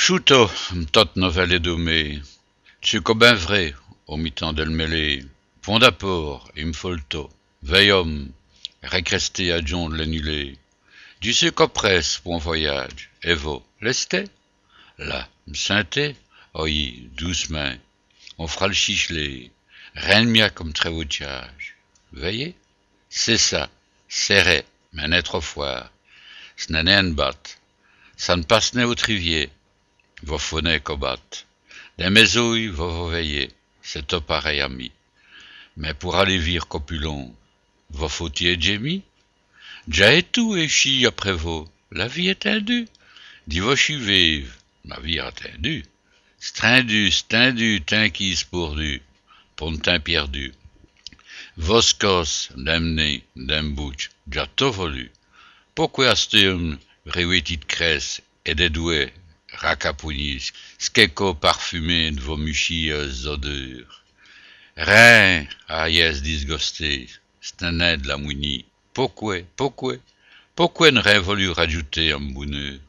Chuto, tot novelle domé, tsuco ben vrai, au mi-temps del mêlé, pont d'apport, imfolto, veillom, recresté à John de l'annulé, du sucre presse, bon voyage, evo, leste, là, m'synté, oi, doucement, on fera le chichelet, rien de mia comme trévoutiage, veillez, c'est ça, serré, mais n'est trop foire, s'n'en est un bat, ça ne passe n'est au trivier, vos fonnets cobattent. Des maisouilles, vos veillez, c'est tout pareil ami. Mais pour aller vire copulon, vos faut-il Jamie? Déjà et tout et chi après vous, la vie est indue. Dis vos chi vive, ma vie est indue. Stindu, t'inquise pourdu, pontin perdu. Vos cos, d'emné, d'embouch, déjà tout volu. Pourquoi astum, réuitit de cresse et des doués, racapounis, skeko parfumé de vos muchieuses odeurs. Rien, ah yes, disgusté, c'est un aide la mounie. Pourquoi ne rien voulu rajouter en bonheur?